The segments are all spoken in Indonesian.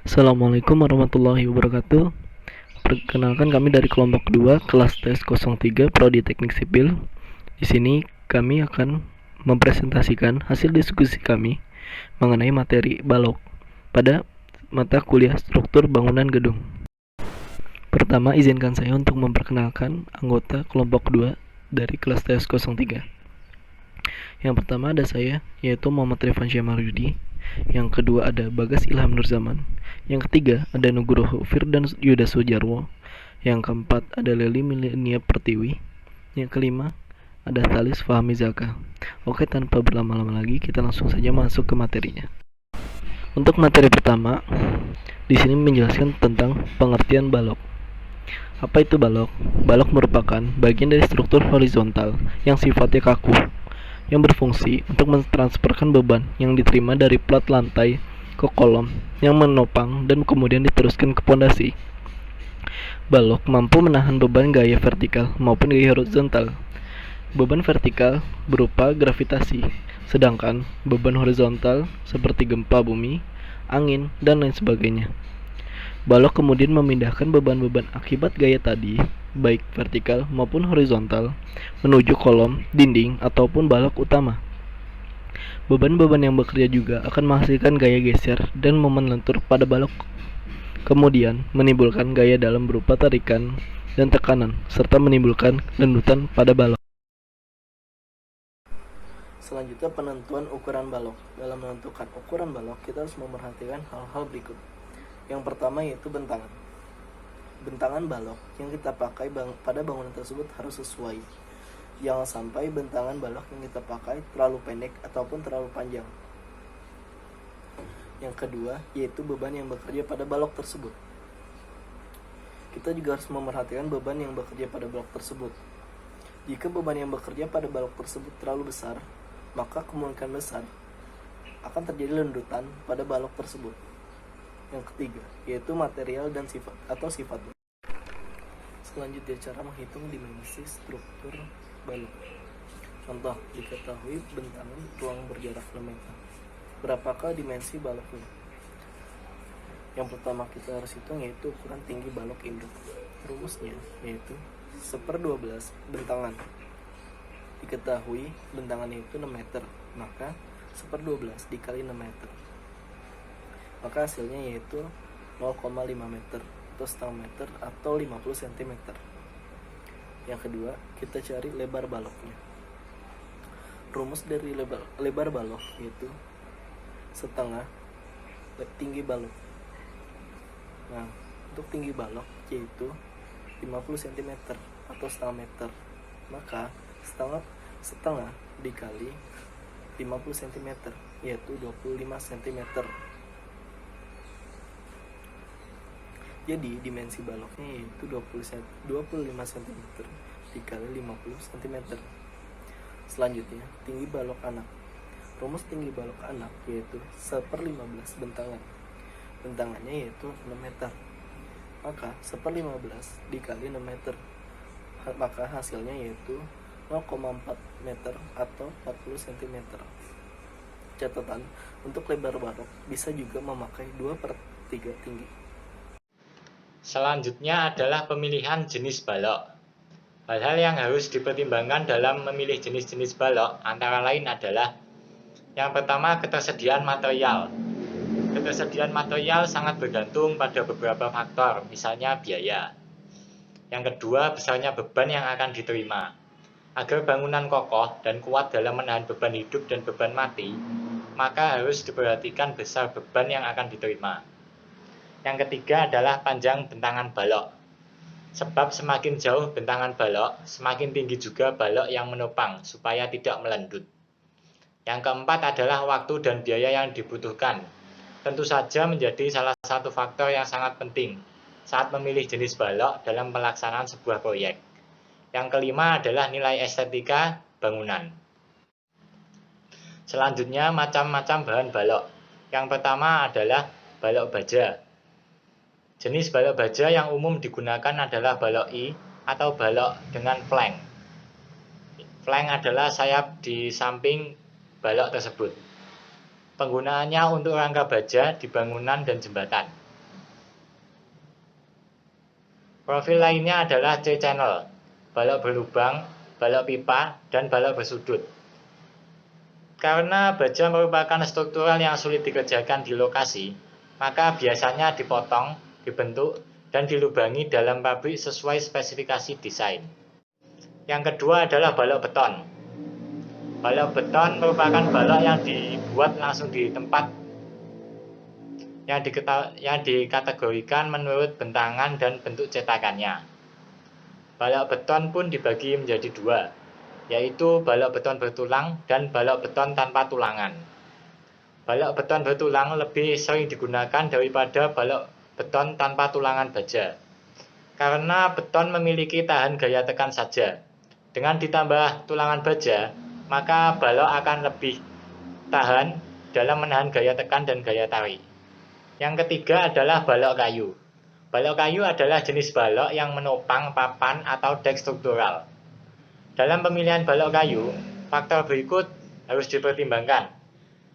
Assalamualaikum warahmatullahi wabarakatuh. Perkenalkan kami dari kelompok 2 kelas tes 03 Prodi Teknik Sipil. Di sini kami akan mempresentasikan hasil diskusi kami mengenai materi balok pada mata kuliah struktur bangunan gedung. Pertama, izinkan saya untuk memperkenalkan anggota kelompok 2 dari kelas tes 03. Yang pertama ada saya, yaitu Muhammad Rifan Syamaryudi. Yang kedua ada Bagas Ilham Nurzaman. Yang ketiga ada Nugroho Firdan Yuda Sujarwo. Yang keempat ada Leli Milenia Pertiwi. Yang kelima ada Thalis Fahmi Zaka. Oke, tanpa berlama-lama lagi kita langsung saja masuk ke materinya. Untuk materi pertama, di sini menjelaskan tentang pengertian balok. Apa itu balok? Balok merupakan bagian dari struktur horizontal yang sifatnya kaku, yang berfungsi untuk mentransferkan beban yang diterima dari plat lantai ke kolom yang menopang dan kemudian diteruskan ke pondasi. Balok mampu menahan beban gaya vertikal maupun gaya horizontal. Beban vertikal berupa gravitasi, sedangkan beban horizontal seperti gempa bumi, angin, dan lain sebagainya. Balok kemudian memindahkan beban-beban akibat gaya tadi, baik vertikal maupun horizontal, menuju kolom, dinding, ataupun balok utama. Beban-beban yang bekerja juga akan menghasilkan gaya geser dan momen lentur pada balok, kemudian menimbulkan gaya dalam berupa tarikan dan tekanan, serta menimbulkan lendutan pada balok. Selanjutnya, penentuan ukuran balok. Dalam menentukan ukuran balok, kita harus memperhatikan hal-hal berikut. Yang pertama yaitu bentangan. Bentangan balok yang kita pakai pada bangunan tersebut harus sesuai. Jangan sampai bentangan balok yang kita pakai terlalu pendek ataupun terlalu panjang. Yang kedua yaitu beban yang bekerja pada balok tersebut. Kita juga harus memperhatikan beban yang bekerja pada balok tersebut. Jika beban yang bekerja pada balok tersebut terlalu besar, maka kemungkinan besar akan terjadi lendutan pada balok tersebut. Yang ketiga yaitu material dan sifatnya. Selanjutnya, cara menghitung dimensi struktur balok. Contoh, diketahui bentangan ruang berjarak 6 meter. Berapakah dimensi baloknya? Yang pertama kita harus hitung yaitu ukuran tinggi balok induk. Rumusnya yaitu 1/12 bentangan. Diketahui bentangannya itu 6 meter, maka 1/12 dikali 6 meter. Maka hasilnya yaitu 0,5 meter atau setengah meter atau 50 cm. Yang kedua, kita cari lebar baloknya. Rumus dari lebar balok yaitu setengah tinggi balok. Nah, untuk tinggi balok yaitu 50 cm atau setengah meter. Maka setengah dikali 50 cm yaitu 25 cm. Jadi dimensi baloknya yaitu 25 cm dikali 50 cm. Selanjutnya, tinggi balok anak. Rumus tinggi balok anak yaitu 1/15 bentangan. Bentangannya yaitu 6 meter. Maka 1/15 dikali 6 meter. Maka hasilnya yaitu 0,4 meter atau 40 cm. Catatan, untuk lebar balok bisa juga memakai 2/3 tinggi. Selanjutnya adalah pemilihan jenis balok. Hal-hal yang harus dipertimbangkan dalam memilih jenis-jenis balok antara lain adalah: yang pertama, ketersediaan material. Ketersediaan material sangat bergantung pada beberapa faktor, misalnya biaya. Yang kedua, besarnya beban yang akan diterima. Agar bangunan kokoh dan kuat dalam menahan beban hidup dan beban mati, maka harus diperhatikan besar beban yang akan diterima. Yang ketiga adalah panjang bentangan balok. Sebab semakin jauh bentangan balok, semakin tinggi juga balok yang menopang supaya tidak melendut. Yang keempat adalah waktu dan biaya yang dibutuhkan. Tentu saja menjadi salah satu faktor yang sangat penting saat memilih jenis balok dalam pelaksanaan sebuah proyek. Yang kelima adalah nilai estetika bangunan. Selanjutnya, macam-macam bahan balok. Yang pertama adalah balok baja. Jenis balok baja yang umum digunakan adalah balok I atau balok dengan flank. Flank adalah sayap di samping balok tersebut. Penggunaannya untuk rangka baja di bangunan dan jembatan. Profil lainnya adalah C-channel, balok berlubang, balok pipa, dan balok bersudut. Karena baja merupakan struktural yang sulit dikerjakan di lokasi, maka biasanya dipotong, dibentuk, dan dilubangi dalam pabrik sesuai spesifikasi desain. Yang kedua adalah balok beton. Balok beton merupakan balok yang dibuat langsung di tempat yang dikategorikan menurut bentangan dan bentuk cetakannya. Balok beton pun dibagi menjadi dua, yaitu balok beton bertulang dan balok beton tanpa tulangan. Balok beton bertulang lebih sering digunakan daripada balok beton tanpa tulangan baja, karena beton memiliki tahan gaya tekan saja. Dengan ditambah tulangan baja, maka balok akan lebih tahan dalam menahan gaya tekan dan gaya tarik. Yang ketiga adalah balok kayu. Balok kayu adalah jenis balok yang menopang papan atau dek struktural. Dalam pemilihan balok kayu, faktor berikut harus dipertimbangkan,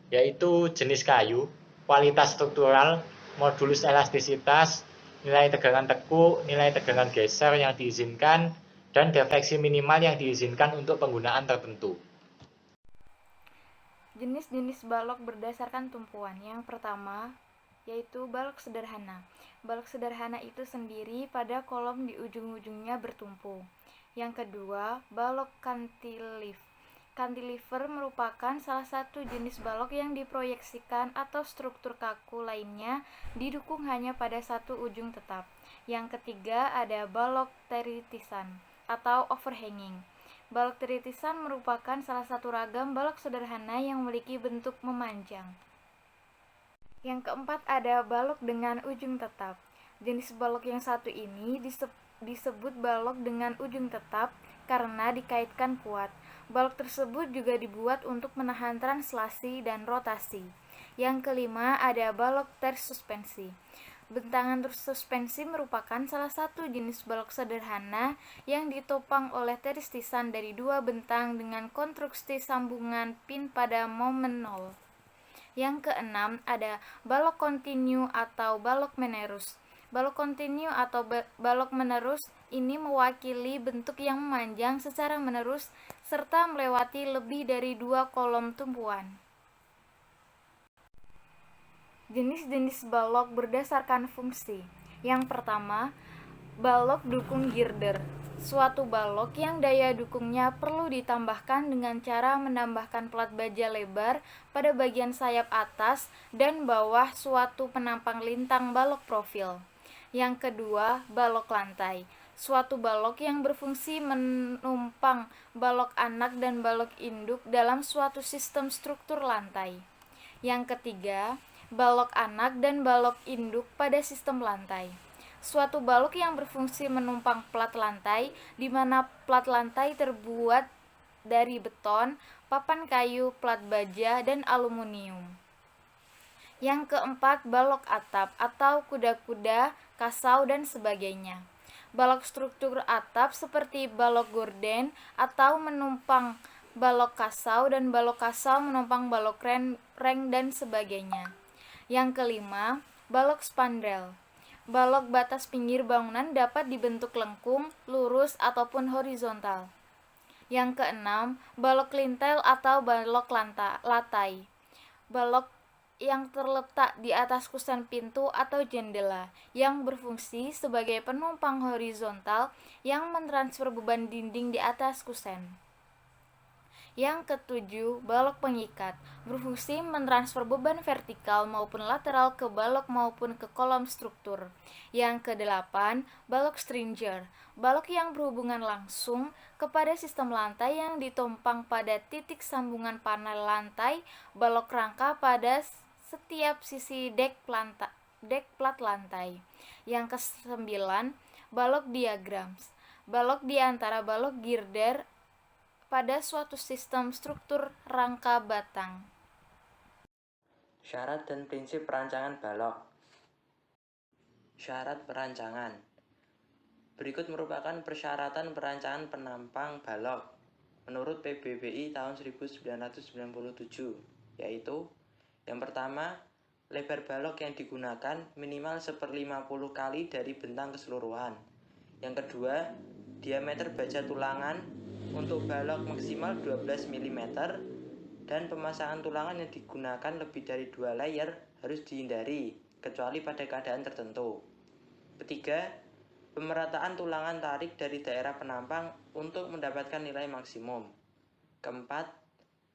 yaitu jenis kayu, kualitas struktural, modulus elastisitas, nilai tegangan tekuk, nilai tegangan geser yang diizinkan, dan defleksi minimal yang diizinkan untuk penggunaan tertentu. Jenis-jenis balok berdasarkan tumpuan. Yang pertama yaitu balok sederhana. Balok sederhana itu sendiri pada kolom di ujung-ujungnya bertumpu. Yang kedua, balok cantilever. Cantilever merupakan salah satu jenis balok yang diproyeksikan atau struktur kaku lainnya didukung hanya pada satu ujung tetap. Yang ketiga ada balok teritisan atau overhanging. Balok teritisan merupakan salah satu ragam balok sederhana yang memiliki bentuk memanjang. Yang keempat ada balok dengan ujung tetap. Jenis balok yang satu ini disebut balok dengan ujung tetap karena dikaitkan kuat. Balok tersebut juga dibuat untuk menahan translasi dan rotasi. Yang kelima ada balok tersuspensi. Bentangan tersuspensi merupakan salah satu jenis balok sederhana yang ditopang oleh teristisan dari dua bentang dengan konstruksi sambungan pin pada momen 0. Yang keenam ada balok kontinu atau balok menerus. Balok kontinu atau balok menerus ini mewakili bentuk yang memanjang secara menerus serta melewati lebih dari dua kolom tumpuan. Jenis-jenis balok berdasarkan fungsi. Yang pertama, balok dukung girder. Suatu balok yang daya dukungnya perlu ditambahkan dengan cara menambahkan plat baja lebar pada bagian sayap atas dan bawah suatu penampang lintang balok profil. Yang kedua, balok lantai. Suatu balok yang berfungsi menumpang balok anak dan balok induk dalam suatu sistem struktur lantai. Yang ketiga, balok anak dan balok induk pada sistem lantai. Suatu balok yang berfungsi menumpang plat lantai, di mana plat lantai terbuat dari beton, papan kayu, plat baja, dan aluminium. Yang keempat, balok atap atau kuda-kuda, kasau, dan sebagainya. Balok struktur atap seperti balok gorden atau menumpang balok kasau dan balok kasau menumpang balok reng dan sebagainya. Yang kelima, balok spandrel. Balok batas pinggir bangunan dapat dibentuk lengkung, lurus, ataupun horizontal. Yang keenam, balok lintel atau balok latai. Balok yang terletak di atas kusen pintu atau jendela, yang berfungsi sebagai penumpang horizontal yang mentransfer beban dinding di atas kusen. Yang ketujuh, balok pengikat, berfungsi mentransfer beban vertikal maupun lateral ke balok maupun ke kolom struktur. Yang kedelapan, balok stringer, balok yang berhubungan langsung kepada sistem lantai yang ditompang pada titik sambungan panel lantai, balok rangka pada setiap sisi dek plat lantai. Yang kesembilan, balok diagrams, balok di antara balok girder pada suatu sistem struktur rangka batang. Syarat dan prinsip perancangan balok. Syarat perancangan. Berikut merupakan persyaratan perancangan penampang balok menurut PBBI tahun 1997, yaitu yang pertama, lebar balok yang digunakan minimal 1/50 kali dari bentang keseluruhan. Yang kedua, diameter baja tulangan untuk balok maksimal 12 mm dan pemasangan tulangan yang digunakan lebih dari 2 layer harus dihindari, kecuali pada keadaan tertentu. Ketiga, pemerataan tulangan tarik dari daerah penampang untuk mendapatkan nilai maksimum. Keempat,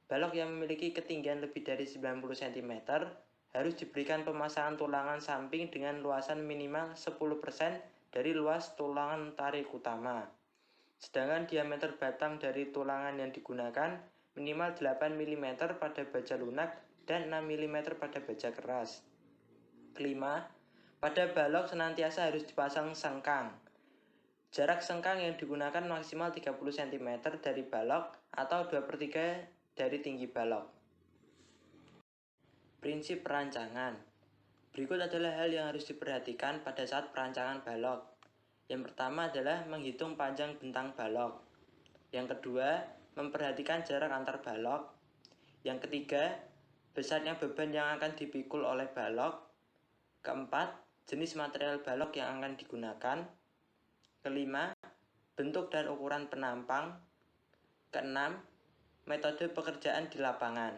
balok yang memiliki ketinggian lebih dari 90 cm harus diberikan pemasangan tulangan samping dengan luasan minimal 10% dari luas tulangan tarik utama. Sedangkan diameter batang dari tulangan yang digunakan minimal 8 mm pada baja lunak dan 6 mm pada baja keras. Kelima, pada balok senantiasa harus dipasang sengkang. Jarak sengkang yang digunakan maksimal 30 cm dari balok atau 2/3 dari tinggi balok. Prinsip perancangan. Berikut adalah hal yang harus diperhatikan pada saat perancangan balok. Yang pertama adalah menghitung panjang bentang balok. Yang kedua, memperhatikan jarak antar balok. Yang ketiga, besarnya beban yang akan dipikul oleh balok. Keempat, jenis material balok yang akan digunakan. Kelima, bentuk dan ukuran penampang. Keenam, metode pekerjaan di lapangan.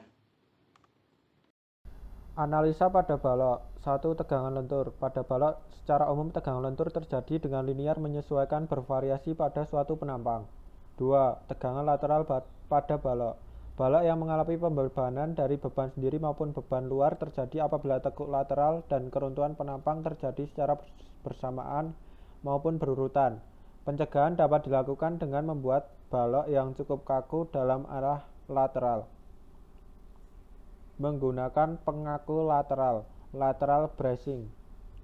Analisa pada balok. 1. Tegangan lentur. Pada balok, secara umum tegangan lentur terjadi dengan linear menyesuaikan bervariasi pada suatu penampang. 2. Tegangan lateral pada balok. Balok yang mengalami pembebanan dari beban sendiri maupun beban luar terjadi apabila tekuk lateral dan keruntuhan penampang terjadi secara bersamaan maupun berurutan. Pencegahan dapat dilakukan dengan membuat balok yang cukup kaku dalam arah lateral. Menggunakan pengaku lateral bracing.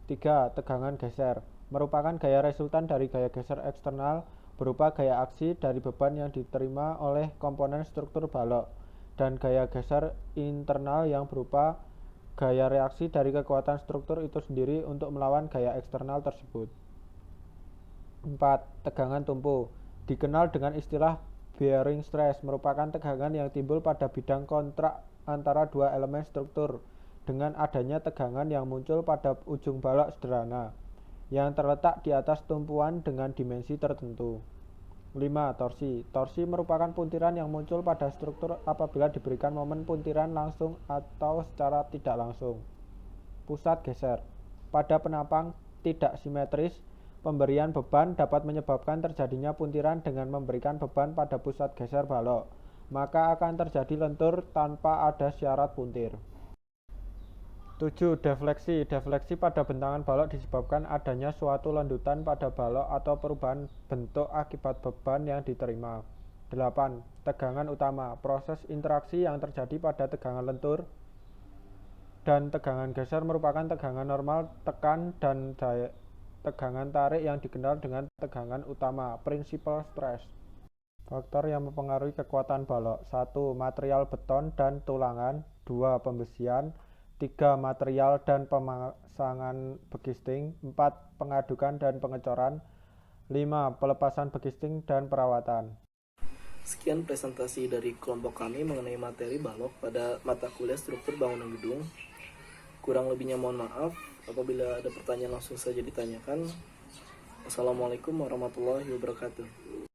3. Tegangan geser merupakan gaya resultan dari gaya geser eksternal berupa gaya aksi dari beban yang diterima oleh komponen struktur balok dan gaya geser internal yang berupa gaya reaksi dari kekuatan struktur itu sendiri untuk melawan gaya eksternal tersebut. 4. Tegangan tumpu dikenal dengan istilah bearing stress merupakan tegangan yang timbul pada bidang kontrak antara dua elemen struktur dengan adanya tegangan yang muncul pada ujung balok sederhana yang terletak di atas tumpuan dengan dimensi tertentu. 5. Torsi. Torsi merupakan puntiran yang muncul pada struktur apabila diberikan momen puntiran langsung atau secara tidak langsung. Pusat geser. Pada penampang tidak simetris, pemberian beban dapat menyebabkan terjadinya puntiran dengan memberikan beban pada pusat geser balok. Maka akan terjadi lentur tanpa ada syarat puntir. 7. Defleksi. Defleksi pada bentangan balok disebabkan adanya suatu lendutan pada balok atau perubahan bentuk akibat beban yang diterima. 8. Tegangan utama. Proses interaksi yang terjadi pada tegangan lentur dan tegangan geser merupakan tegangan normal tekan dan tegangan tarik yang dikenal dengan tegangan utama, principal stress. Faktor yang mempengaruhi kekuatan balok. 1. Material beton dan tulangan. 2. Pembesian. 3. Material dan pemasangan begisting. 4. Pengadukan dan pengecoran. 5. Pelepasan begisting dan perawatan. Sekian presentasi dari kelompok kami mengenai materi balok pada mata kuliah struktur bangunan gedung. Kurang lebihnya mohon maaf. Apabila ada pertanyaan langsung saja ditanyakan. Wassalamualaikum warahmatullahi wabarakatuh.